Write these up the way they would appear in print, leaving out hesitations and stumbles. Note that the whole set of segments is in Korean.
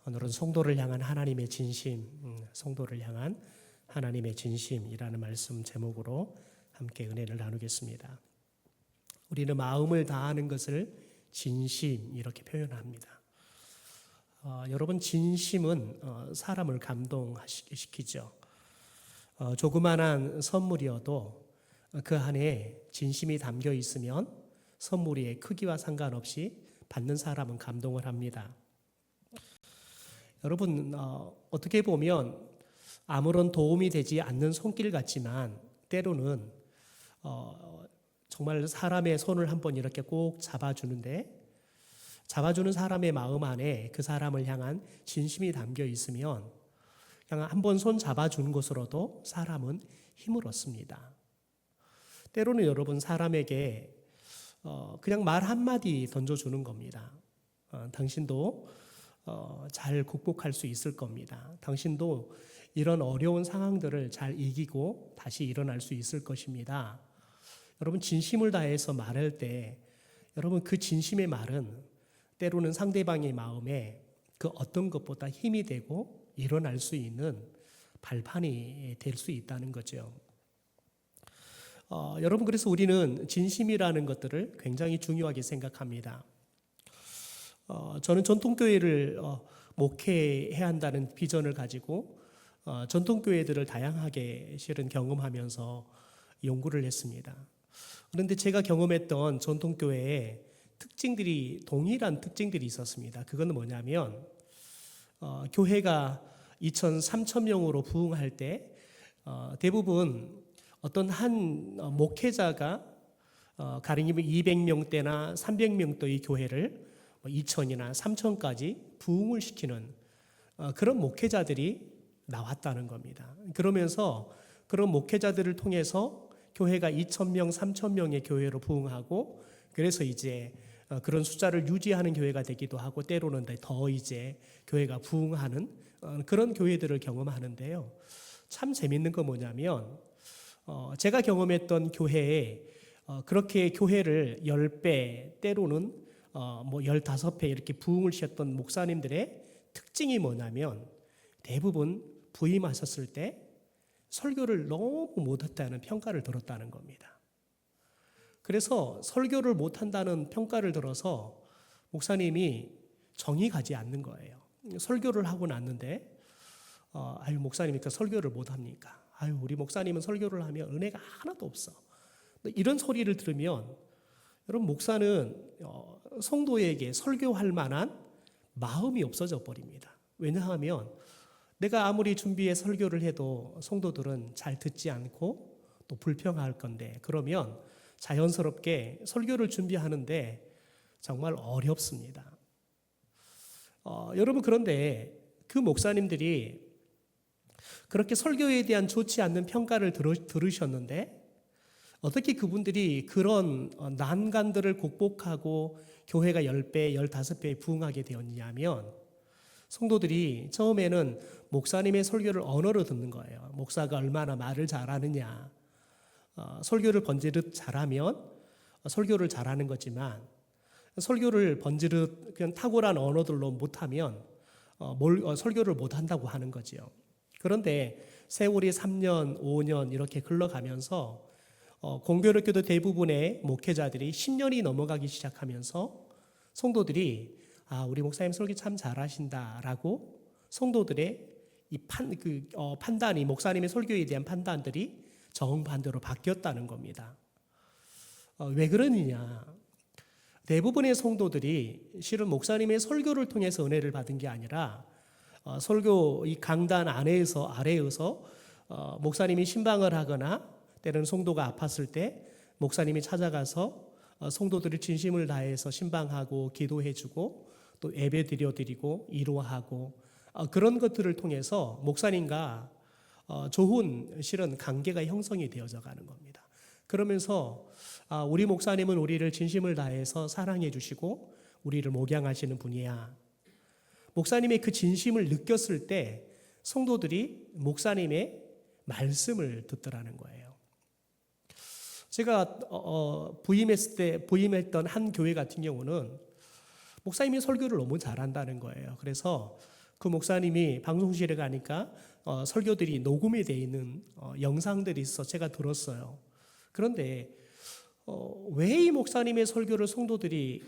오늘은 성도를 향한 하나님의 진심, 성도를 향한 하나님의 진심이라는 말씀 제목으로 함께 은혜를 나누겠습니다. 우리는 마음을 다하는 것을 진심 이렇게 표현합니다. 여러분, 진심은 사람을 감동시키죠. 조그만한 선물이어도 그 안에 진심이 담겨 있으면 선물의 크기와 상관없이 받는 사람은 감동을 합니다. 여러분, 어떻게 보면 아무런 도움이 되지 않는 손길 같지만 때로는 정말 사람의 손을 한번 이렇게 꼭 잡아주는데, 잡아주는 사람의 마음 안에 그 사람을 향한 진심이 담겨 있으면 그냥 한번 손 잡아주는 것으로도 사람은 힘을 얻습니다. 때로는 여러분, 사람에게 그냥 말 한마디 던져주는 겁니다. 당신도 잘 극복할 수 있을 겁니다. 당신도 이런 어려운 상황들을 잘 이기고 다시 일어날 수 있을 것입니다. 여러분, 진심을 다해서 말할 때 여러분, 그 진심의 말은 때로는 상대방의 마음에 그 어떤 것보다 힘이 되고 일어날 수 있는 발판이 될 수 있다는 거죠. 여러분, 그래서 우리는 진심이라는 것들을 굉장히 중요하게 생각합니다. 저는 전통교회를 목회해야 한다는 비전을 가지고 전통교회들을 다양하게 실은 경험하면서 연구를 했습니다. 그런데 제가 경험했던 전통교회의 특징들이 동일한 특징들이 있었습니다. 그건 뭐냐면 교회가 2,000, 3,000명으로 부흥할 때 대부분 어떤 한 목회자가 가령이면 200명대나 300명대의 교회를 2,000이나 3,000까지 부흥을 시키는 그런 목회자들이 나왔다는 겁니다. 그러면서 그런 목회자들을 통해서 교회가 2,000명, 3,000명의 교회로 부흥하고, 그래서 이제 그런 숫자를 유지하는 교회가 되기도 하고, 때로는 더 이제 교회가 부흥하는 그런 교회들을 경험하는데요. 참 재밌는 건 뭐냐면 제가 경험했던 교회에 그렇게 교회를 10배, 때로는 15배 이렇게 부흥을 시켰던 목사님들의 특징이 뭐냐면 대부분 부임하셨을 때 설교를 너무 못했다는 평가를 들었다는 겁니다. 그래서 설교를 못한다는 평가를 들어서 목사님이 정이 가지 않는 거예요. 설교를 하고 났는데 아유, 목사님이 그 설교를 못합니까? 아유, 우리 목사님은 설교를 하면 은혜가 하나도 없어. 이런 소리를 들으면 여러분, 목사는 성도에게 설교할 만한 마음이 없어져 버립니다. 왜냐하면 내가 아무리 준비해 설교를 해도 성도들은 잘 듣지 않고 또 불평할 건데, 그러면 자연스럽게 설교를 준비하는데 정말 어렵습니다. 여러분, 그런데 그 목사님들이 그렇게 설교에 대한 좋지 않는 평가를 들으셨는데 어떻게 그분들이 그런 난간들을 극복하고 교회가 10배, 15배 부흥하게 되었냐면, 성도들이 처음에는 목사님의 설교를 언어로 듣는 거예요. 목사가 얼마나 말을 잘하느냐. 설교를 번지르 잘하면 설교를 잘하는 거지만, 설교를 번지르 그냥 탁월한 언어들로 못하면 설교를 못한다고 하는 거죠. 그런데 세월이 3년, 5년 이렇게 흘러가면서 공교롭게도 대부분의 목회자들이 10년이 넘어가기 시작하면서 성도들이 우리 목사님 설교 참 잘하신다라고 성도들의 이 판단이, 목사님의 설교에 대한 판단들이 정반대로 바뀌었다는 겁니다. 왜 그러느냐? 대부분의 성도들이 실은 목사님의 설교를 통해서 은혜를 받은 게 아니라 설교 이 강단 아래에서 목사님이 신방을 하거나 때로는 성도가 아팠을 때 목사님이 찾아가서 성도들이 진심을 다해서 신방하고 기도해주고 또 예배 드려드리고 위로하고 그런 것들을 통해서 목사님과 좋은 실은 관계가 형성이 되어져 가는 겁니다. 그러면서 우리 목사님은 우리를 진심을 다해서 사랑해 주시고 우리를 목양하시는 분이야. 목사님의 그 진심을 느꼈을 때 성도들이 목사님의 말씀을 듣더라는 거예요. 제가 부임했던 한 교회 같은 경우는 목사님이 설교를 너무 잘한다는 거예요. 그래서 그 목사님이 방송실에 가니까 설교들이 녹음이 되어 있는 영상들이 있어 제가 들었어요. 그런데 왜 이 목사님의 설교를 성도들이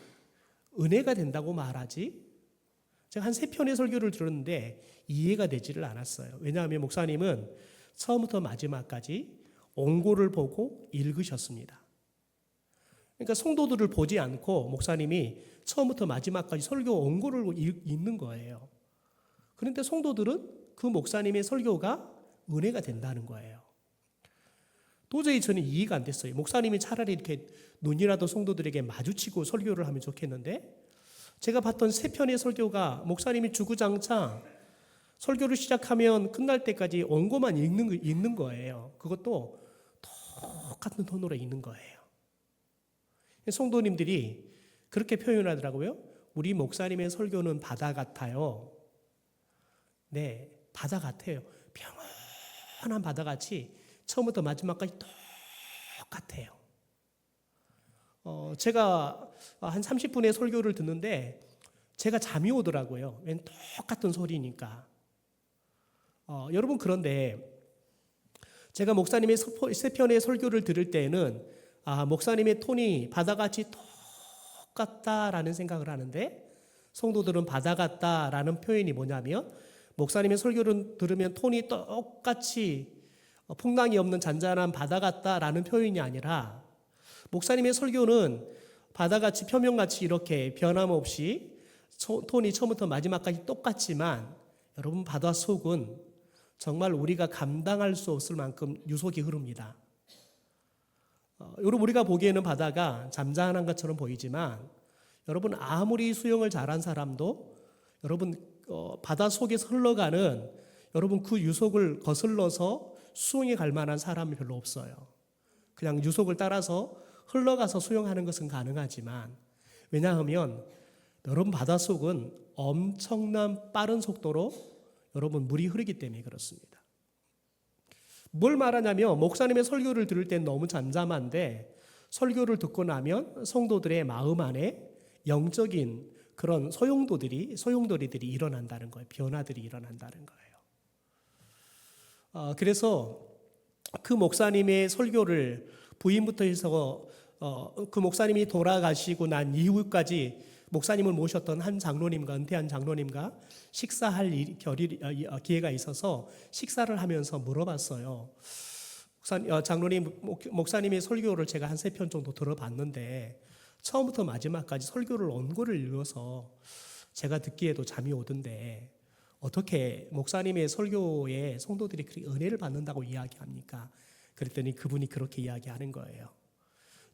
은혜가 된다고 말하지? 제가 한 3편의 설교를 들었는데 이해가 되지를 않았어요. 왜냐하면 목사님은 처음부터 마지막까지 원고를 보고 읽으셨습니다. 그러니까 성도들을 보지 않고 목사님이 처음부터 마지막까지 설교 원고를 읽는 거예요. 그런데 성도들은 그 목사님의 설교가 은혜가 된다는 거예요. 도저히 저는 이해가 안 됐어요. 목사님이 차라리 이렇게 눈이라도 성도들에게 마주치고 설교를 하면 좋겠는데, 제가 봤던 3편의 설교가 목사님이 주구장창 설교를 시작하면 끝날 때까지 원고만 읽는 거예요. 그것도 똑같은 톤으로 읽는 거예요. 성도님들이 그렇게 표현하더라고요. 우리 목사님의 설교는 바다 같아요. 네, 바다 같아요. 평온한 바다같이 처음부터 마지막까지 똑같아요. 제가 한 30분의 설교를 듣는데 제가 잠이 오더라고요. 왠 똑같은 소리니까. 여러분, 그런데 제가 목사님의 3편의 설교를 들을 때에는 목사님의 톤이 바다같이 똑같다라는 생각을 하는데, 성도들은 바다 같다라는 표현이 뭐냐면 목사님의 설교를 들으면 톤이 똑같이 풍랑이 없는 잔잔한 바다 같다라는 표현이 아니라, 목사님의 설교는 바다같이 표면같이 이렇게 변함없이 톤이 처음부터 마지막까지 똑같지만, 여러분, 바다 속은 정말 우리가 감당할 수 없을 만큼 유속이 흐릅니다. 여러분, 우리가 보기에는 바다가 잠잠한 것처럼 보이지만, 여러분, 아무리 수영을 잘한 사람도 여러분 바다 속에서 흘러가는 여러분 그 유속을 거슬러서 수영에 갈 만한 사람이 별로 없어요. 그냥 유속을 따라서 흘러가서 수영하는 것은 가능하지만, 왜냐하면 여러분 바닷속은 엄청난 빠른 속도로 여러분 물이 흐르기 때문에 그렇습니다. 뭘 말하냐면, 목사님의 설교를 들을 땐 너무 잠잠한데 설교를 듣고 나면 성도들의 마음 안에 영적인 그런 소용돌이들이 일어난다는 거예요. 변화들이 일어난다는 거예요. 그래서 그 목사님의 설교를 부임부터 해서 그 목사님이 돌아가시고 난 이후까지 목사님을 모셨던 한 장로님과, 은퇴한 장로님과 식사할 기회가 있어서 식사를 하면서 물어봤어요. 목사님의 설교를 제가 한 3편 정도 들어봤는데 처음부터 마지막까지 설교를 원고를 읽어서 제가 듣기에도 잠이 오던데 어떻게 목사님의 설교에 성도들이 그렇게 은혜를 받는다고 이야기합니까? 그랬더니 그분이 그렇게 이야기하는 거예요.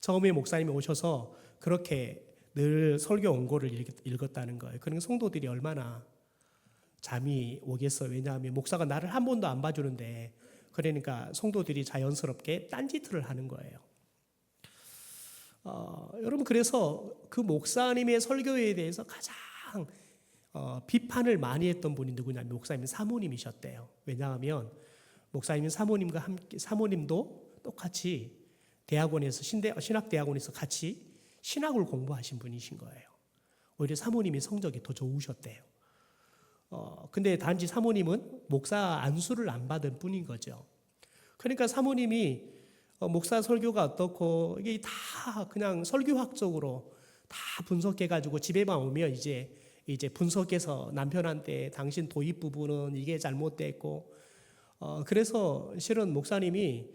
처음에 목사님이 오셔서 그렇게 늘 설교 원고를 읽었다는 거예요. 그러니까 성도들이 얼마나 잠이 오겠어요. 왜냐하면 목사가 나를 한 번도 안 봐주는데, 그러니까 성도들이 자연스럽게 딴짓을 하는 거예요. 여러분, 그래서 그 목사님의 설교에 대해서 가장 비판을 많이 했던 분이 누구냐면 목사님 사모님이셨대요. 왜냐하면 목사님 사모님도 똑같이 대학원에서 신학대학원에서 같이 신학을 공부하신 분이신 거예요. 오히려 사모님이 성적이 더 좋으셨대요. 근데 단지 사모님은 목사 안수를 안 받은 뿐인 거죠. 그러니까 사모님이 목사 설교가 어떻고 이게 다 그냥 설교학적으로 다 분석해가지고 집에만 오면 이제 분석해서 남편한테 당신 도입 부분은 이게 잘못됐고, 그래서 실은 목사님이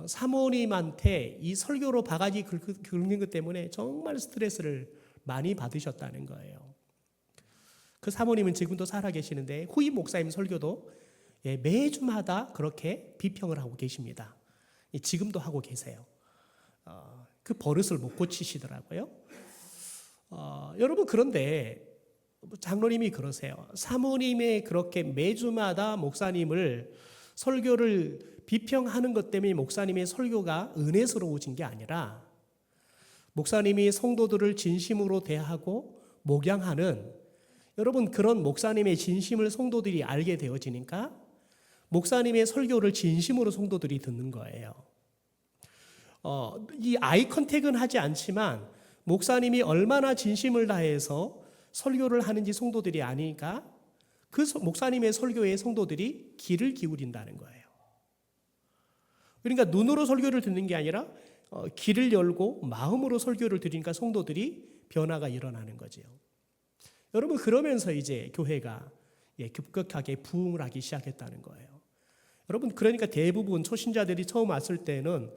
사모님한테 이 설교로 바가지 긁는 것 때문에 정말 스트레스를 많이 받으셨다는 거예요. 그 사모님은 지금도 살아계시는데 후임 목사님 설교도 매주마다 그렇게 비평을 하고 계십니다. 지금도 하고 계세요. 그 버릇을 못 고치시더라고요. 여러분, 그런데 장로님이 그러세요. 사모님의 그렇게 매주마다 목사님을 설교를 비평하는 것 때문에 목사님의 설교가 은혜스러워진 게 아니라, 목사님이 성도들을 진심으로 대하고 목양하는, 여러분, 그런 목사님의 진심을 성도들이 알게 되어지니까 목사님의 설교를 진심으로 성도들이 듣는 거예요. 이 아이 컨택은 하지 않지만 목사님이 얼마나 진심을 다해서 설교를 하는지 성도들이 아니까 그 목사님의 설교에 성도들이 귀를 기울인다는 거예요. 그러니까 눈으로 설교를 듣는 게 아니라 귀를 열고 마음으로 설교를 들으니까 성도들이 변화가 일어나는 거지요. 여러분, 그러면서 이제 교회가 급격하게 부흥을 하기 시작했다는 거예요. 여러분, 그러니까 대부분 초신자들이 처음 왔을 때는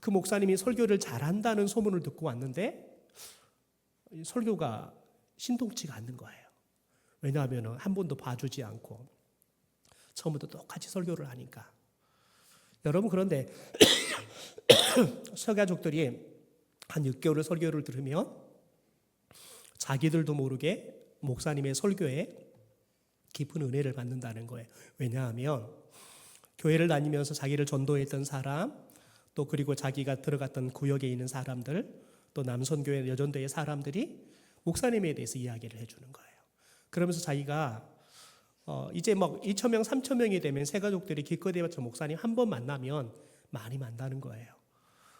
그 목사님이 설교를 잘한다는 소문을 듣고 왔는데 설교가 신통치가 않는 거예요. 왜냐하면 한 번도 봐주지 않고 처음부터 똑같이 설교를 하니까. 여러분, 그런데 서가족들이 한 6개월을 설교를 들으면 자기들도 모르게 목사님의 설교에 깊은 은혜를 받는다는 거예요. 왜냐하면 교회를 다니면서 자기를 전도했던 사람, 또 그리고 자기가 들어갔던 구역에 있는 사람들, 또 남선교회 여전도의 사람들이 목사님에 대해서 이야기를 해주는 거예요. 그러면서 자기가 이제 막 2,000명, 3,000명이 되면 새 가족들이 기껏해봤자 목사님 한 번 만나면 많이 만나는 거예요.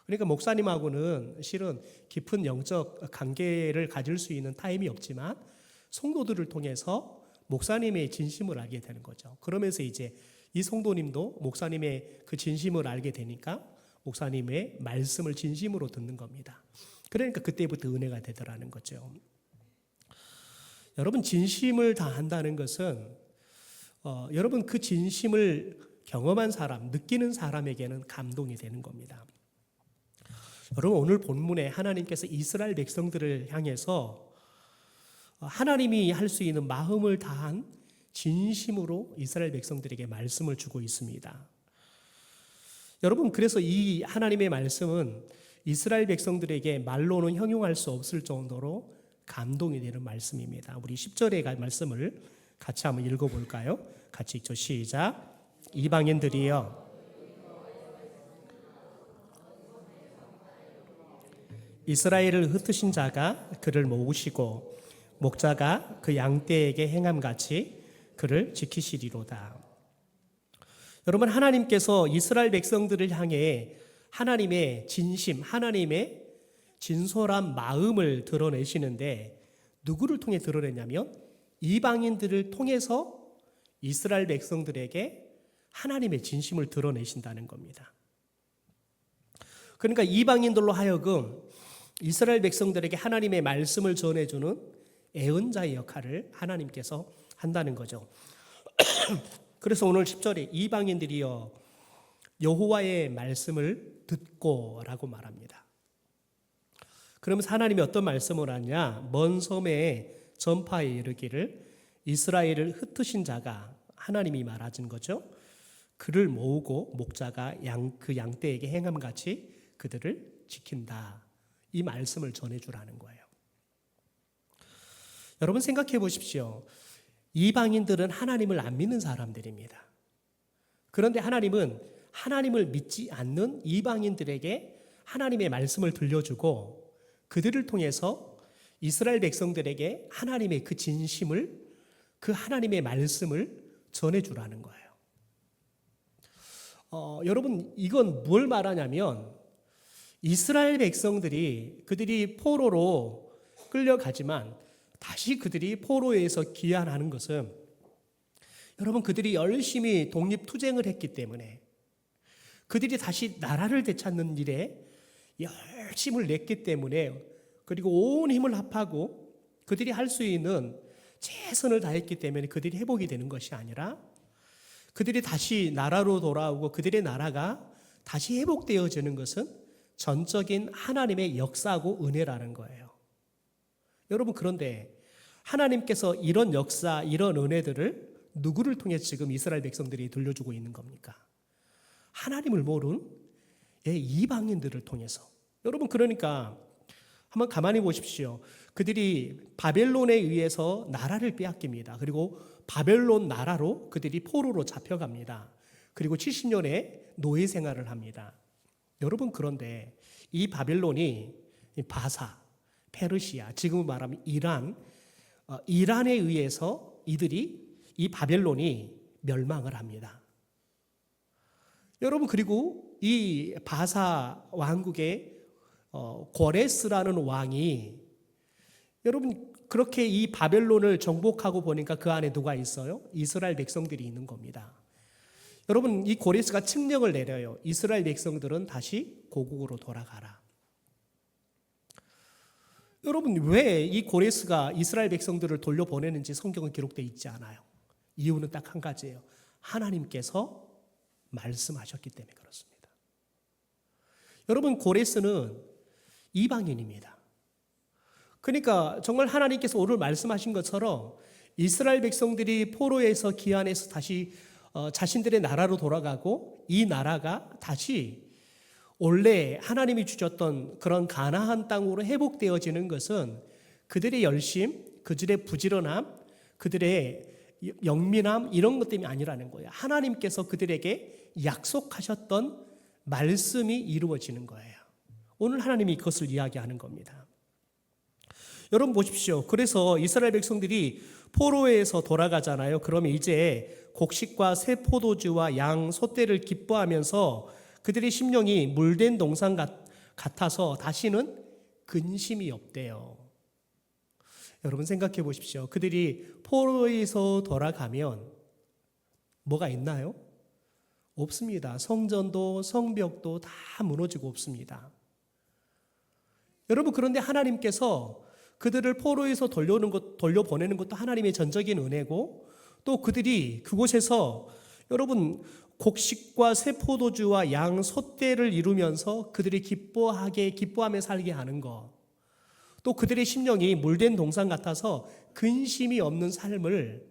그러니까 목사님하고는 실은 깊은 영적 관계를 가질 수 있는 타임이 없지만 성도들을 통해서 목사님의 진심을 알게 되는 거죠. 그러면서 이제 이 성도님도 목사님의 그 진심을 알게 되니까 목사님의 말씀을 진심으로 듣는 겁니다. 그러니까 그때부터 은혜가 되더라는 거죠. 여러분, 진심을 다한다는 것은 여러분 그 진심을 경험한 사람, 느끼는 사람에게는 감동이 되는 겁니다. 여러분, 오늘 본문에 하나님께서 이스라엘 백성들을 향해서 하나님이 할 수 있는 마음을 다한 진심으로 이스라엘 백성들에게 말씀을 주고 있습니다. 여러분, 그래서 이 하나님의 말씀은 이스라엘 백성들에게 말로는 형용할 수 없을 정도로 감동이 되는 말씀입니다. 우리 10절의 말씀을 같이 한번 읽어볼까요? 같이 읽죠. 시작. 이방인들이여 이스라엘을 흩으신 자가 그를 모으시고 목자가 그 양떼에게 행함같이 그를 지키시리로다. 여러분, 하나님께서 이스라엘 백성들을 향해 하나님의 진심, 하나님의 진솔한 마음을 드러내시는데 누구를 통해 드러내냐면 이방인들을 통해서 이스라엘 백성들에게 하나님의 진심을 드러내신다는 겁니다. 그러니까 이방인들로 하여금 이스라엘 백성들에게 하나님의 말씀을 전해주는 애언자의 역할을 하나님께서 한다는 거죠. 그래서 오늘 10절에 이방인들이여 여호와의 말씀을 듣고 라고 말합니다. 그러면서 하나님이 어떤 말씀을 하냐? 먼 섬에 전파에 이르기를 이스라엘을 흩으신 자가, 하나님이 말하신 거죠. 그를 모으고 목자가 그 양떼에게 행함같이 그들을 지킨다. 이 말씀을 전해주라는 거예요. 여러분, 생각해 보십시오. 이방인들은 하나님을 안 믿는 사람들입니다. 그런데 하나님은 하나님을 믿지 않는 이방인들에게 하나님의 말씀을 들려주고 그들을 통해서 이스라엘 백성들에게 하나님의 그 진심을, 그 하나님의 말씀을 전해주라는 거예요. 여러분, 이건 뭘 말하냐면 이스라엘 백성들이 그들이 포로로 끌려가지만 다시 그들이 포로에서 귀환하는 것은 여러분 그들이 열심히 독립투쟁을 했기 때문에 그들이 다시 나라를 되찾는 일에 열심을 냈기 때문에 그리고 온 힘을 합하고 그들이 할 수 있는 최선을 다했기 때문에 그들이 회복이 되는 것이 아니라 그들이 다시 나라로 돌아오고 그들의 나라가 다시 회복되어지는 것은 전적인 하나님의 역사고 은혜라는 거예요. 여러분, 그런데 하나님께서 이런 역사, 이런 은혜들을 누구를 통해 지금 이스라엘 백성들이 들려주고 있는 겁니까? 하나님을 모르는 이방인들을 통해서. 여러분, 그러니까 한번 가만히 보십시오. 그들이 바벨론에 의해서 나라를 빼앗깁니다. 그리고 바벨론 나라로 그들이 포로로 잡혀갑니다. 그리고 70년의 노예 생활을 합니다. 여러분, 그런데 이 바벨론이 바사, 페르시아, 지금 말하면 이란에 의해서 이 바벨론이 멸망을 합니다. 여러분, 그리고 이 바사 왕국의 고레스라는 왕이 여러분 그렇게 이 바벨론을 정복하고 보니까 그 안에 누가 있어요? 이스라엘 백성들이 있는 겁니다. 여러분, 이 고레스가 칙령을 내려요. 이스라엘 백성들은 다시 고국으로 돌아가라. 여러분, 왜 이 고레스가 이스라엘 백성들을 돌려보내는지 성경은 기록되어 있지 않아요. 이유는 딱 한 가지예요. 하나님께서 말씀하셨기 때문에 그렇습니다. 여러분, 고레스는 이방인입니다. 그러니까 정말 하나님께서 오늘 말씀하신 것처럼 이스라엘 백성들이 포로에서 기한에서 다시 자신들의 나라로 돌아가고 이 나라가 다시 원래 하나님이 주셨던 그런 가나안 땅으로 회복되어지는 것은 그들의 열심, 그들의 부지런함, 그들의 영민함 이런 것 때문이 아니라는 거예요. 하나님께서 그들에게 약속하셨던 말씀이 이루어지는 거예요. 오늘 하나님이 그것을 이야기하는 겁니다. 여러분 보십시오. 그래서 이스라엘 백성들이 포로에서 돌아가잖아요. 그러면 이제 곡식과 새 포도주와 양, 소떼를 기뻐하면서 그들의 심령이 물된 동산 같아서 다시는 근심이 없대요. 여러분 생각해 보십시오. 그들이 포로에서 돌아가면 뭐가 있나요? 없습니다. 성전도 성벽도 다 무너지고 없습니다. 여러분, 그런데 하나님께서 그들을 포로에서 돌려보내는 것도 하나님의 전적인 은혜고, 또 그들이 그곳에서 여러분 곡식과 새 포도주와 양, 소떼를 이루면서 그들이 기뻐하며 살게 하는 것, 또 그들의 심령이 물된 동산 같아서 근심이 없는 삶을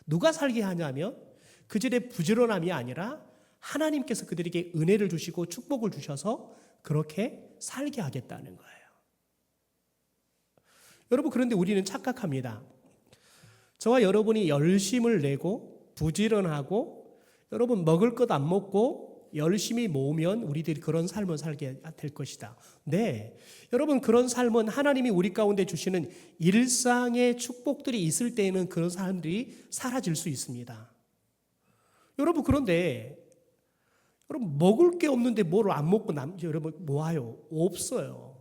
누가 살게 하냐면 그들의 부지런함이 아니라 하나님께서 그들에게 은혜를 주시고 축복을 주셔서 그렇게 살게 하겠다는 거예요. 여러분, 그런데 우리는 착각합니다. 저와 여러분이 열심을 내고 부지런하고 여러분 먹을 것 안 먹고 열심히 모으면 우리들이 그런 삶을 살게 될 것이다. 네, 여러분, 그런 삶은 하나님이 우리 가운데 주시는 일상의 축복들이 있을 때에는 그런 사람들이 사라질 수 있습니다. 여러분, 그런데 여러분 먹을 게 없는데 뭘 안 먹고 여러분 뭐하요? 없어요.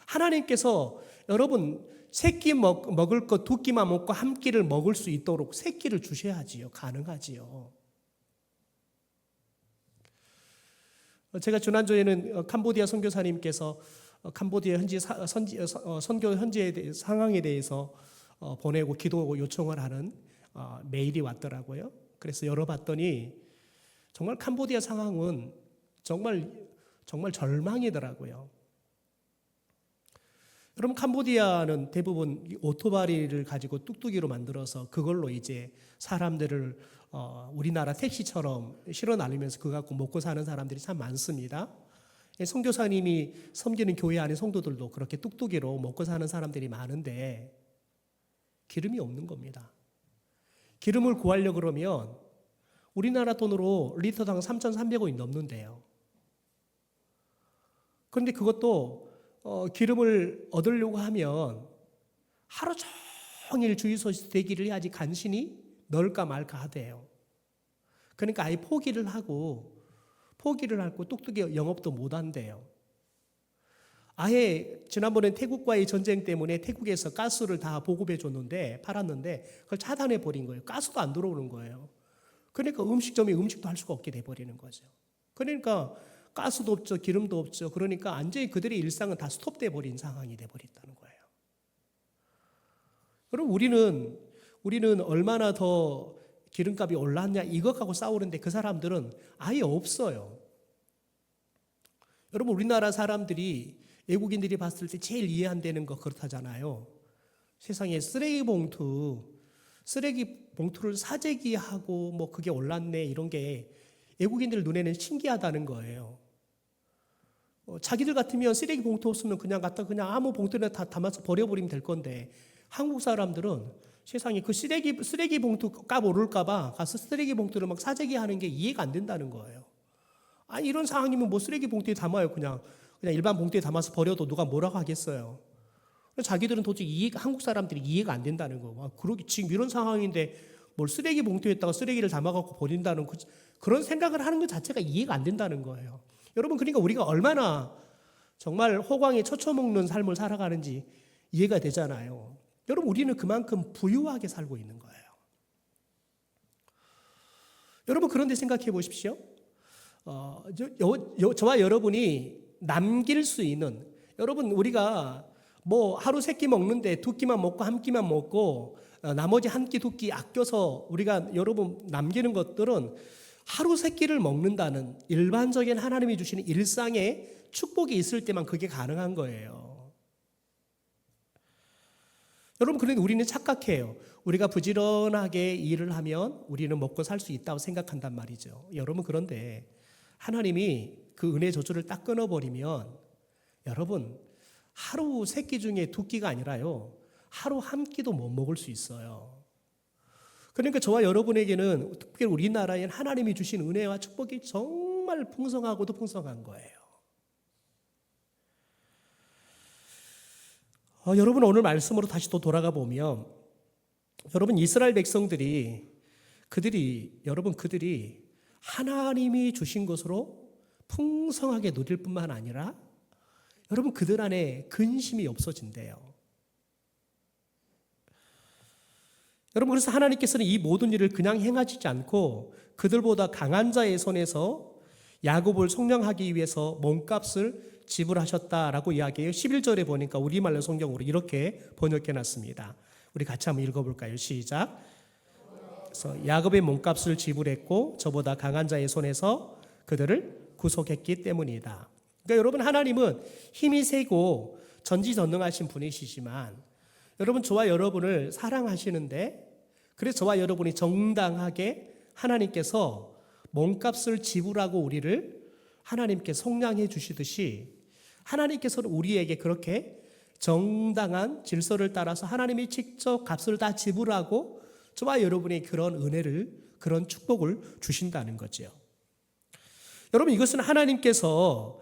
하나님께서 여러분 새끼 먹을 것 두 끼만 먹고 한 끼를 먹을 수 있도록 세 끼를 주셔야지요. 가능하지요. 제가 지난주에는 캄보디아 선교사님께서 캄보디아 현지 선교 현지의 상황에 대해서 보내고 기도 요청을 하는 메일이 왔더라고요. 그래서 열어봤더니 정말 캄보디아 상황은 정말 절망이더라고요. 여러분, 캄보디아는 대부분 오토바이를 가지고 뚝뚝이로 만들어서 그걸로 이제 사람들을 우리나라 택시처럼 실어 나르면서 그거 갖고 먹고 사는 사람들이 참 많습니다. 선교사님이 섬기는 교회 안에 성도들도 그렇게 뚝뚝이로 먹고 사는 사람들이 많은데 기름이 없는 겁니다. 기름을 구하려고 그러면 우리나라 돈으로 리터당 3,300원이 넘는데요. 그런데 그것도 기름을 얻으려고 하면 하루 종일 주유소에서 대기를 해야지 간신히 넣을까 말까 하대요. 그러니까 아예 포기를 하고 뚝뚝이 영업도 못 한대요. 아예 지난번에 태국과의 전쟁 때문에 태국에서 가스를 다 보급해 줬는데 팔았는데 그걸 차단해 버린 거예요. 가스도 안 들어오는 거예요. 그러니까 음식점이 음식도 할 수가 없게 돼 버리는 거죠. 그러니까 가스도 없죠, 기름도 없죠. 그러니까 완전히 그들의 일상은 다 스톱돼 버린 상황이 돼 버렸다는 거예요. 여러분, 우리는 얼마나 더 기름값이 올랐냐 이것하고 싸우는데 그 사람들은 아예 없어요. 여러분, 우리나라 사람들이 외국인들이 봤을 때 제일 이해 안 되는 거 그렇다잖아요. 세상에 쓰레기 봉투를 사재기하고 뭐 그게 올랐네 이런 게 외국인들 눈에는 신기하다는 거예요. 자기들 같으면 쓰레기 봉투 없으면 그냥 아무 봉투나 다 담아서 버려버리면 될 건데 한국 사람들은 세상에 그 쓰레기 봉투 값 오를까봐 가서 쓰레기 봉투를 막 사재기하는 게 이해가 안 된다는 거예요. 아니, 이런 상황이면 뭐 쓰레기 봉투에 담아요. 그냥 일반 봉투에 담아서 버려도 누가 뭐라고 하겠어요. 자기들은 도저히 한국 사람들이 이해가 안 된다는 거. 그러기 지금 이런 상황인데 뭘 쓰레기 봉투에다가 쓰레기를 담아갖고 버린다는 그런 생각을 하는 것 자체가 이해가 안 된다는 거예요. 여러분, 그러니까 우리가 얼마나 정말 호강에 처쳐먹는 삶을 살아가는지 이해가 되잖아요. 여러분, 우리는 그만큼 부유하게 살고 있는 거예요. 여러분, 그런데 생각해 보십시오. 저와 여러분이 남길 수 있는, 여러분, 우리가 뭐 하루 세 끼 먹는데 두 끼만 먹고 한 끼만 먹고 나머지 한 끼, 두 끼 아껴서 우리가 여러분 남기는 것들은 하루 세 끼를 먹는다는 일반적인 하나님이 주시는 일상의 축복이 있을 때만 그게 가능한 거예요. 여러분, 그런데 우리는 착각해요. 우리가 부지런하게 일을 하면 우리는 먹고 살 수 있다고 생각한단 말이죠. 여러분, 그런데 하나님이 그 은혜 저주를 딱 끊어버리면 여러분, 하루 세 끼 중에 두 끼가 아니라요, 하루 한 끼도 못 먹을 수 있어요. 그러니까 저와 여러분에게는, 특별히 우리나라에 하나님이 주신 은혜와 축복이 정말 풍성하고도 풍성한 거예요. 여러분, 오늘 말씀으로 다시 또 돌아가 보면, 여러분, 이스라엘 백성들이 그들이 하나님이 주신 것으로 풍성하게 누릴 뿐만 아니라 여러분, 그들 안에 근심이 없어진대요. 여러분, 그래서 하나님께서는 이 모든 일을 그냥 행하시지 않고 그들보다 강한 자의 손에서 야곱을 속량하기 위해서 몸값을 지불하셨다라고 이야기해요. 11절에 보니까 우리말로 성경으로 이렇게 번역해 놨습니다. 우리 같이 한번 읽어볼까요? 시작. 그래서 야곱의 몸값을 지불했고 저보다 강한 자의 손에서 그들을 구속했기 때문이다. 그러니까 여러분, 하나님은 힘이 세고 전지전능하신 분이시지만 여러분, 저와 여러분을 사랑하시는데, 그래서 저와 여러분이 정당하게 하나님께서 몸값을 지불하고 우리를 하나님께 속량해 주시듯이 하나님께서는 우리에게 그렇게 정당한 질서를 따라서 하나님이 직접 값을 다 지불하고 저와 여러분의 그런 은혜를, 그런 축복을 주신다는 거죠. 여러분, 이것은 하나님께서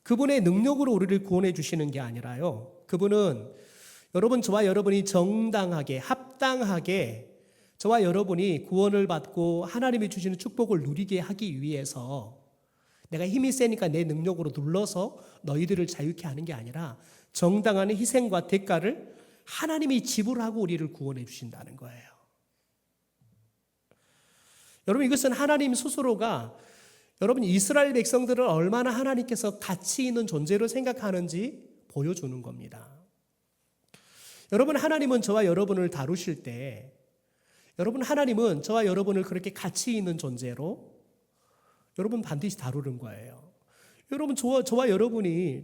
그분의 능력으로 우리를 구원해 주시는 게 아니라요, 그분은 여러분, 저와 여러분이 정당하게, 합당하게 저와 여러분이 구원을 받고 하나님이 주시는 축복을 누리게 하기 위해서, 내가 힘이 세니까 내 능력으로 눌러서 너희들을 자유케 하는 게 아니라 정당한 희생과 대가를 하나님이 지불하고 우리를 구원해 주신다는 거예요. 여러분, 이것은 하나님 스스로가 여러분, 이스라엘 백성들을 얼마나 하나님께서 가치 있는 존재로 생각하는지 보여주는 겁니다. 여러분, 하나님은 저와 여러분을 다루실 때, 여러분, 하나님은 저와 여러분을 그렇게 가치 있는 존재로 여러분 반드시 다루는 거예요. 여러분, 저와 여러분이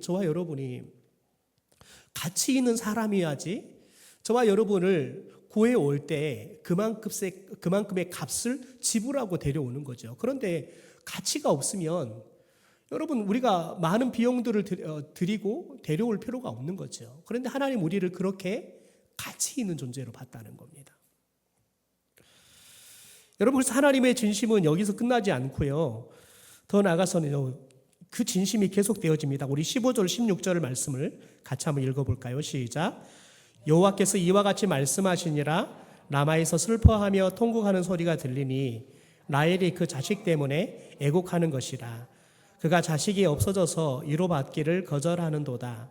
가치 있는 사람이어야지 저와 여러분을 구해올 때 그만큼의 값을 지불하고 데려오는 거죠. 그런데 가치가 없으면 여러분, 우리가 많은 비용들을 드리고 데려올 필요가 없는 거죠. 그런데 하나님 우리를 그렇게 가치 있는 존재로 봤다는 겁니다. 여러분, 그래서 하나님의 진심은 여기서 끝나지 않고요, 더 나아가서는 그 진심이 계속되어집니다. 우리 15절 16절 말씀을 같이 한번 읽어볼까요? 시작. 여호와께서 이와 같이 말씀하시니라. 라마에서 슬퍼하며 통곡하는 소리가 들리니 라헬이 그 자식 때문에 애곡하는 것이라. 그가 자식이 없어져서 위로받기를 거절하는도다.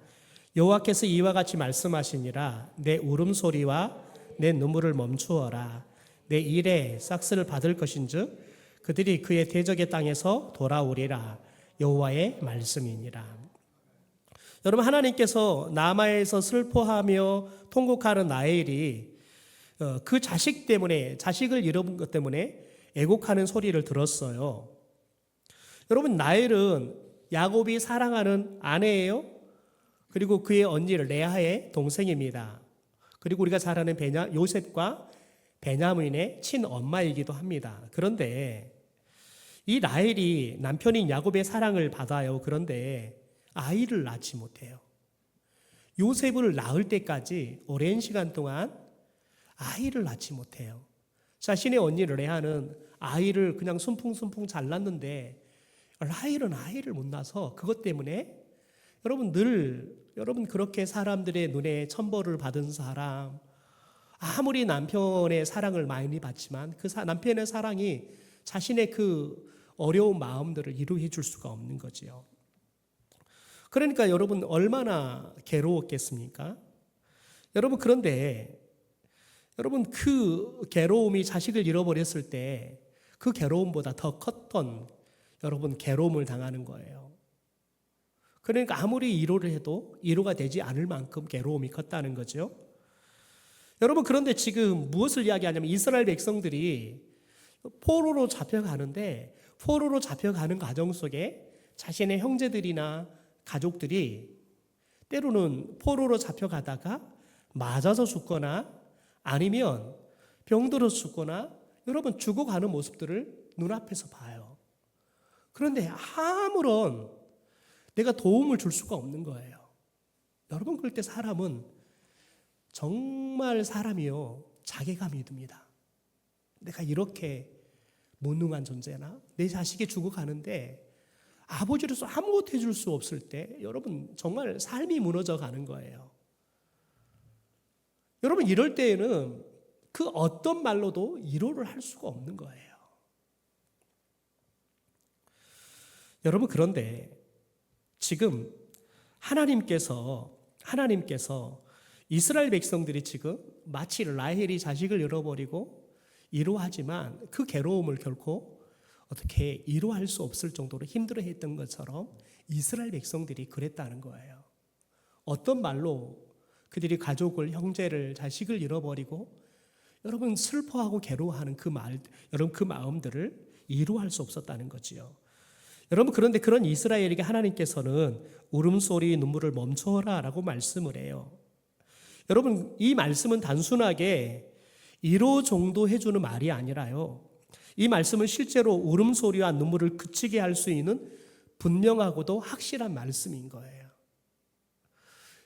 여호와께서 이와 같이 말씀하시니라. 내 울음소리와 내 눈물을 멈추어라. 내 일에 싹스를 받을 것인즉 그들이 그의 대적의 땅에서 돌아오리라. 여호와의 말씀이니라. 여러분, 하나님께서 라마에서 슬퍼하며 통곡하는 라헬이 그 자식 때문에, 자식을 잃어본 것 때문에 애곡하는 소리를 들었어요. 여러분, 라헬은 야곱이 사랑하는 아내예요. 그리고 그의 언니를 레아의 동생입니다. 그리고 우리가 잘 아는 요셉과 베냐민의 친엄마이기도 합니다. 그런데 이 라헬이 남편인 야곱의 사랑을 받아요. 그런데 아이를 낳지 못해요. 요셉을 낳을 때까지 오랜 시간 동안 아이를 낳지 못해요. 자신의 언니 레아는 아이를 그냥 순풍순풍 잘 낳는데 라헬은 아이를 못 낳아서 그것 때문에 여러분 그렇게 사람들의 눈에 천벌을 받은 사람, 아무리 남편의 사랑을 많이 받지만 그 남편의 사랑이 자신의 그 어려운 마음들을 이루해 줄 수가 없는 거지요. 그러니까 여러분, 얼마나 괴로웠겠습니까? 여러분 그런데 여러분 그 괴로움이 자식을 잃어버렸을 때 그 괴로움보다 더 컸던 여러분 괴로움을 당하는 거예요. 그러니까 아무리 위로를 해도 위로가 되지 않을 만큼 괴로움이 컸다는 거죠. 여러분 그런데 지금 무엇을 이야기하냐면 이스라엘 백성들이 포로로 잡혀가는데 포로로 잡혀가는 과정 속에 자신의 형제들이나 가족들이 때로는 포로로 잡혀가다가 맞아서 죽거나 아니면 병들어 죽거나 여러분 죽어가는 모습들을 눈앞에서 봐요. 그런데 아무런 내가 도움을 줄 수가 없는 거예요. 여러분 그럴 때 사람은 정말 사람이요 자괴감이 듭니다. 내가 이렇게 무능한 존재나 내 자식이 죽어가는데 아버지로서 아무것도 해줄 수 없을 때 여러분 정말 삶이 무너져 가는 거예요. 여러분 이럴 때에는 그 어떤 말로도 위로를 할 수가 없는 거예요. 여러분 그런데 지금 하나님께서 이스라엘 백성들이 지금 마치 라헬이 자식을 잃어버리고 위로하지만 그 괴로움을 결코 어떻게 위로할 수 없을 정도로 힘들어했던 것처럼 이스라엘 백성들이 그랬다는 거예요. 어떤 말로 그들이 가족을, 형제를, 자식을 잃어버리고 여러분 슬퍼하고 괴로워하는 여러분 그 마음들을 위로할 수 없었다는 거지요. 여러분 그런데 그런 이스라엘에게 하나님께서는 울음소리, 눈물을 멈춰라라고 말씀을 해요. 여러분 이 말씀은 단순하게 위로 정도 해주는 말이 아니라요. 이 말씀은 실제로 울음소리와 눈물을 그치게 할 수 있는 분명하고도 확실한 말씀인 거예요.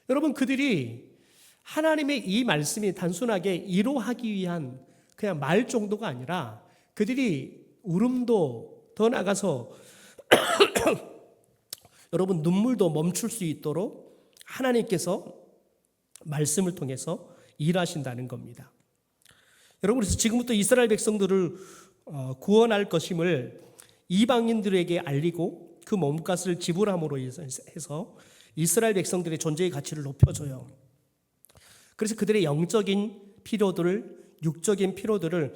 여러분 그들이 하나님의 이 말씀이 단순하게 위로하기 위한 그냥 말 정도가 아니라 그들이 울음도 더 나가서 여러분 눈물도 멈출 수 있도록 하나님께서 말씀을 통해서 일하신다는 겁니다. 여러분 그래서 지금부터 이스라엘 백성들을 구원할 것임을 이방인들에게 알리고 그 몸값을 지불함으로 해서 이스라엘 백성들의 존재의 가치를 높여줘요. 그래서 그들의 영적인 필요들을, 육적인 필요들을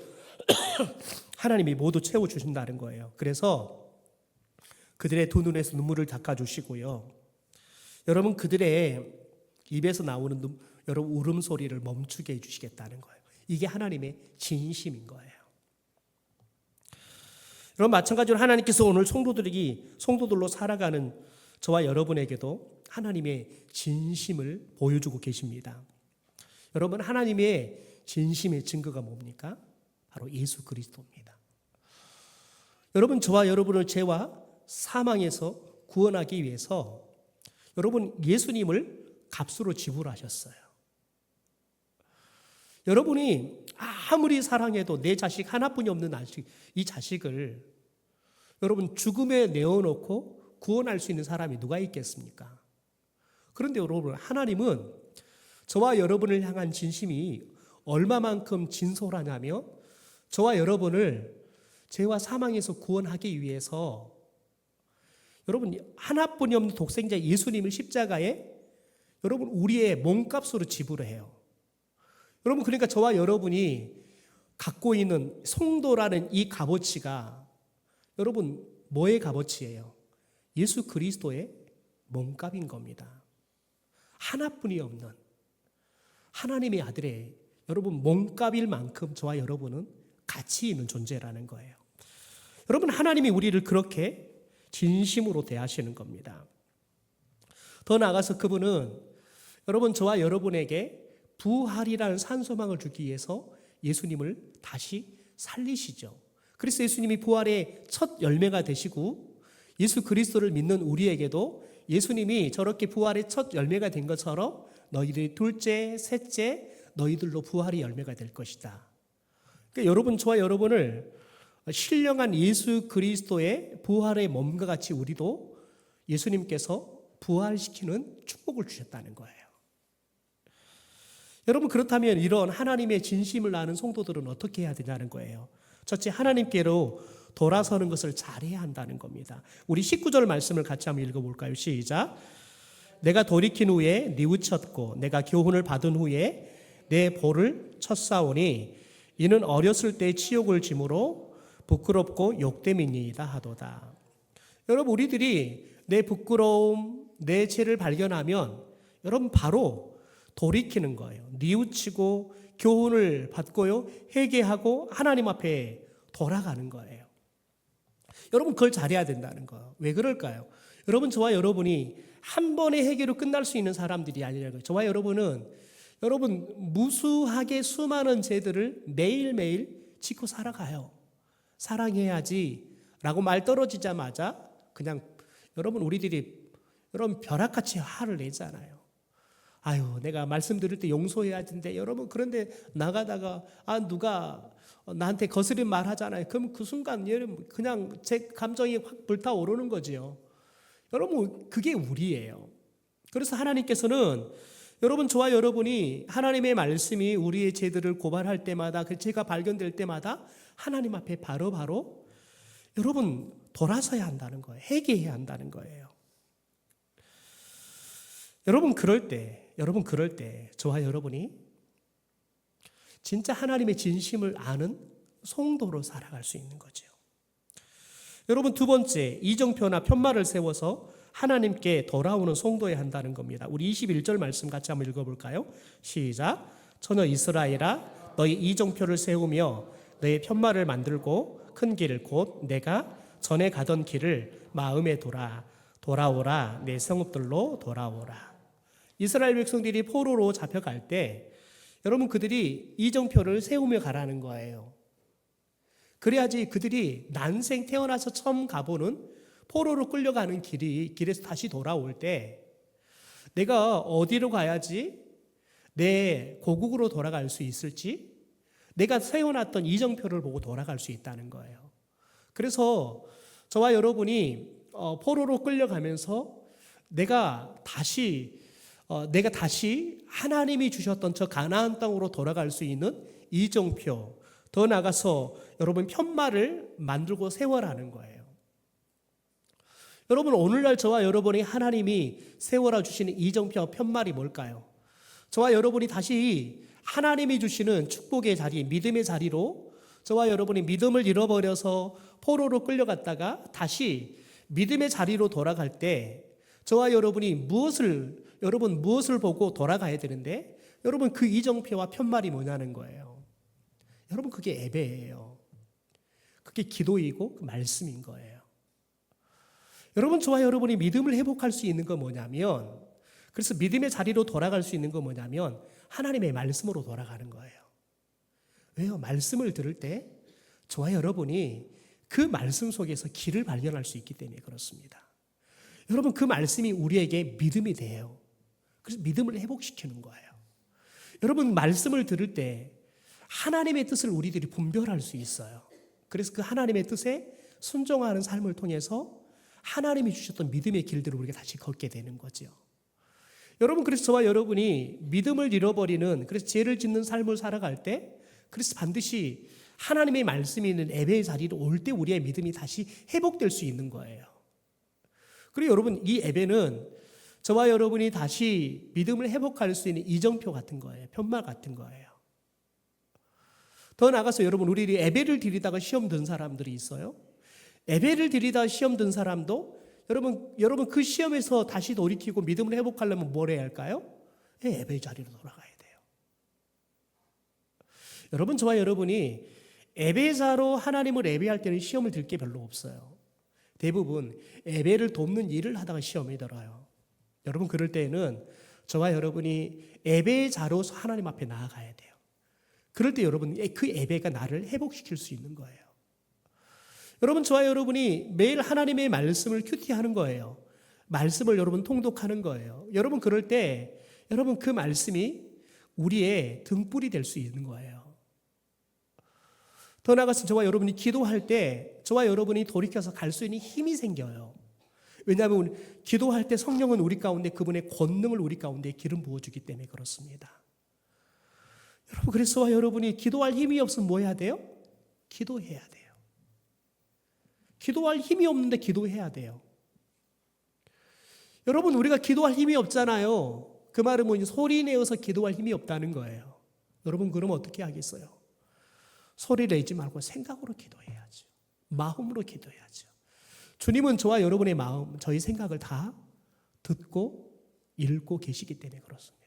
하나님이 모두 채워주신다는 거예요. 그래서 그들의 두 눈에서 눈물을 닦아주시고요. 여러분 여러분 입에서 나오는 여러분 울음소리를 멈추게 해주시겠다는 거예요. 이게 하나님의 진심인 거예요. 여러분 마찬가지로 하나님께서 오늘 성도들로 살아가는 저와 여러분에게도 하나님의 진심을 보여주고 계십니다. 여러분 하나님의 진심의 증거가 뭡니까? 바로 예수 그리스도입니다. 여러분 저와 여러분을 죄와 사망에서 구원하기 위해서 여러분 예수님을 값으로 지불하셨어요. 여러분이 아무리 사랑해도 내 자식 하나뿐이 없는 이 자식을 여러분 죽음에 내어놓고 구원할 수 있는 사람이 누가 있겠습니까? 그런데 여러분 하나님은 저와 여러분을 향한 진심이 얼마만큼 진솔하냐며 저와 여러분을 죄와 사망에서 구원하기 위해서 여러분 하나뿐이 없는 독생자 예수님을 십자가에 여러분 우리의 몸값으로 지불해요. 여러분 그러니까 저와 여러분이 갖고 있는 성도라는 이 값어치가 여러분 뭐의 값어치예요? 예수 그리스도의 몸값인 겁니다. 하나뿐이 없는 하나님의 아들의 여러분 몸값일 만큼 저와 여러분은 가치 있는 존재라는 거예요. 여러분 하나님이 우리를 그렇게 진심으로 대하시는 겁니다. 더 나아가서 그분은 여러분 저와 여러분에게 부활이라는 산소망을 주기 위해서 예수님을 다시 살리시죠. 그래서 예수님이 부활의 첫 열매가 되시고 예수 그리스도를 믿는 우리에게도 예수님이 저렇게 부활의 첫 열매가 된 것처럼 너희들이 둘째, 셋째 너희들로 부활의 열매가 될 것이다. 그러니까 여러분 저와 여러분을 신령한 예수 그리스도의 부활의 몸과 같이 우리도 예수님께서 부활시키는 축복을 주셨다는 거예요. 여러분 그렇다면 이런 하나님의 진심을 아는 성도들은 어떻게 해야 되냐는 거예요. 첫째 하나님께로 돌아서는 것을 잘해야 한다는 겁니다. 우리 19절 말씀을 같이 한번 읽어볼까요? 시작. 내가 돌이킨 후에 뉘우쳤고 내가 교훈을 받은 후에 내 볼을 쳤사오니 이는 어렸을 때 치욕을 짐으로 부끄럽고 욕됨이니이다 하도다. 여러분, 우리들이 내 부끄러움, 내 죄를 발견하면 여러분 바로 돌이키는 거예요. 뉘우치고 교훈을 받고요, 회개하고 하나님 앞에 돌아가는 거예요. 여러분, 그걸 잘해야 된다는 거예요. 왜 그럴까요? 여러분, 저와 여러분이 한 번의 회개로 끝날 수 있는 사람들이 아니라는 거예요. 저와 여러분은 여러분 무수하게 수많은 죄들을 매일매일 짓고 살아가요. 사랑해야지 라고 말 떨어지자마자 그냥 여러분 우리들이 여러분 벼락같이 화를 내잖아요. 아유, 내가 말씀 들을 때 용서해야 되는데 여러분, 그런데 나가다가 누가 나한테 거스린 말 하잖아요. 그럼 그 순간 여러분 그냥 제 감정이 확 불타오르는 거지요. 여러분, 그게 우리예요. 그래서 하나님께서는 여러분, 저와 여러분이 하나님의 말씀이 우리의 죄들을 고발할 때마다, 그 죄가 발견될 때마다 하나님 앞에 바로바로 여러분 돌아서야 한다는 거예요. 회개해야 한다는 거예요. 여러분, 그럴 때 저와 여러분이 진짜 하나님의 진심을 아는 성도로 살아갈 수 있는 거죠. 여러분, 두 번째, 이정표나 편말을 세워서 하나님께 돌아오는 성도해야 한다는 겁니다. 우리 21절 말씀 같이 한번 읽어볼까요? 시작. 처녀 이스라엘아, 너희 이정표를 세우며 너희 편말을 만들고 큰 길 곧 내가 전에 가던 길을 마음에 돌아오라. 내 성읍들로 돌아오라. 이스라엘 백성들이 포로로 잡혀갈 때 여러분, 그들이 이정표를 세우며 가라는 거예요. 그래야지 그들이 난생 태어나서 처음 가보는 포로로 끌려가는 길에서 다시 돌아올 때 내가 어디로 가야지 내 고국으로 돌아갈 수 있을지, 내가 세워놨던 이정표를 보고 돌아갈 수 있다는 거예요. 그래서 저와 여러분이 포로로 끌려가면서 내가 다시 하나님이 주셨던 저 가나안 땅으로 돌아갈 수 있는 이정표, 더 나아가서 여러분 편말을 만들고 세워라는 거예요. 여러분, 오늘날 저와 여러분이 하나님이 세워라 주시는 이정표 편말이 뭘까요? 저와 여러분이 다시 하나님이 주시는 축복의 자리, 믿음의 자리로 저와 여러분이 믿음을 잃어버려서 포로로 끌려갔다가 다시 믿음의 자리로 돌아갈 때 저와 여러분이 무엇을 보고 돌아가야 되는데, 여러분 그 이정표와 편말이 뭐냐는 거예요. 여러분, 그게 예배예요. 그게 기도이고 그 말씀인 거예요. 여러분, 저와 여러분이 믿음을 회복할 수 있는 건 뭐냐면, 그래서 믿음의 자리로 돌아갈 수 있는 건 뭐냐면 하나님의 말씀으로 돌아가는 거예요. 왜요? 말씀을 들을 때 저와 여러분이 그 말씀 속에서 길을 발견할 수 있기 때문에 그렇습니다. 여러분, 그 말씀이 우리에게 믿음이 돼요. 그래서 믿음을 회복시키는 거예요. 여러분, 말씀을 들을 때 하나님의 뜻을 우리들이 분별할 수 있어요. 그래서 그 하나님의 뜻에 순종하는 삶을 통해서 하나님이 주셨던 믿음의 길들을 우리가 다시 걷게 되는 거죠. 여러분, 그래서 저와 여러분이 믿음을 잃어버리는, 그래서 죄를 짓는 삶을 살아갈 때, 그래서 반드시 하나님의 말씀이 있는 예배의 자리로 올 때 우리의 믿음이 다시 회복될 수 있는 거예요. 그리고 여러분, 이 예배는 저와 여러분이 다시 믿음을 회복할 수 있는 이정표 같은 거예요. 편말 같은 거예요. 더 나아가서 여러분, 우리 예배를 드리다가 시험 든 사람들이 있어요. 예배를 드리다 시험 든 사람도 여러분 그 시험에서 다시 돌이키고 믿음을 회복하려면 뭘 해야 할까요? 예배의 자리로 돌아가야 돼요. 여러분, 저와 여러분이 예배자로 하나님을 예배할 때는 시험을 들 게 별로 없어요. 대부분 예배를 돕는 일을 하다가 시험이 들어요. 여러분, 그럴 때에는 저와 여러분이 예배자로서 하나님 앞에 나아가야 돼요. 그럴 때 여러분, 그 예배가 나를 회복시킬 수 있는 거예요. 여러분, 저와 여러분이 매일 하나님의 말씀을 큐티하는 거예요. 말씀을 여러분 통독하는 거예요. 여러분, 그럴 때 여러분 그 말씀이 우리의 등불이 될 수 있는 거예요. 더 나아가서 저와 여러분이 기도할 때 저와 여러분이 돌이켜서 갈 수 있는 힘이 생겨요. 왜냐하면 기도할 때 성령은 우리 가운데, 그분의 권능을 우리 가운데 기름 부어주기 때문에 그렇습니다. 여러분, 그래서 저와 여러분이 기도할 힘이 없으면 뭐 해야 돼요? 기도해야 돼요. 기도할 힘이 없는데 기도해야 돼요. 여러분, 우리가 기도할 힘이 없잖아요. 그 말은 뭐니? 소리 내어서 기도할 힘이 없다는 거예요. 여러분, 그럼 어떻게 하겠어요? 소리 내지 말고 생각으로 기도해야죠. 마음으로 기도해야죠. 주님은 저와 여러분의 마음, 저희 생각을 다 듣고 읽고 계시기 때문에 그렇습니다.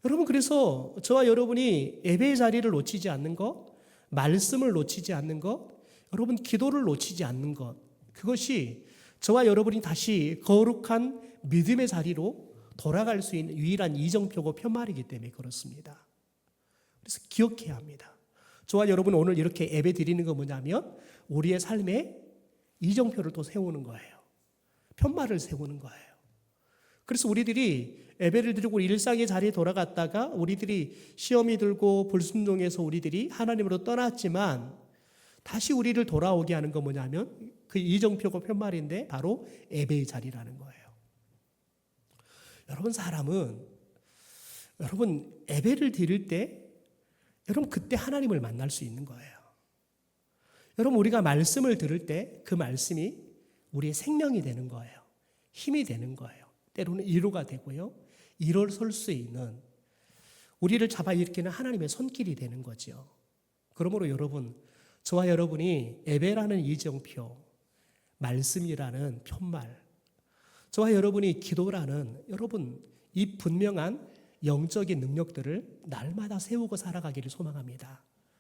여러분, 그래서 저와 여러분이 예배의 자리를 놓치지 않는 것, 말씀을 놓치지 않는 것, 여러분 기도를 놓치지 않는 것, 그것이 저와 여러분이 다시 거룩한 믿음의 자리로 돌아갈 수 있는 유일한 이정표고 편말이기 때문에 그렇습니다. 그래서 기억해야 합니다. 저와 여러분 오늘 이렇게 예배 드리는 거 뭐냐면 우리의 삶에 이정표를 또 세우는 거예요. 편말을 세우는 거예요. 그래서 우리들이 예배를 드리고 일상의 자리에 돌아갔다가 우리들이 시험이 들고 불순종해서 우리들이 하나님으로 떠났지만 다시 우리를 돌아오게 하는 거 뭐냐면 그 이정표고 편말인데 바로 예배의 자리라는 거예요. 여러분, 사람은 여러분 예배를 드릴 때 여러분 그때 하나님을 만날 수 있는 거예요. 여러분, 우리가 말씀을 들을 때 그 말씀이 우리의 생명이 되는 거예요. 힘이 되는 거예요. 때로는 위로가 되고요. 일어설 수 있는 우리를 잡아 일으키는 하나님의 손길이 되는 거죠. 그러므로 여러분, 저와 여러분이 예배라는 이정표, 말씀이라는 편말, 저와 여러분이 기도라는 여러분 이 분명한 영적인 능력들을 날마다 세우고 살아가기를 소망합니다.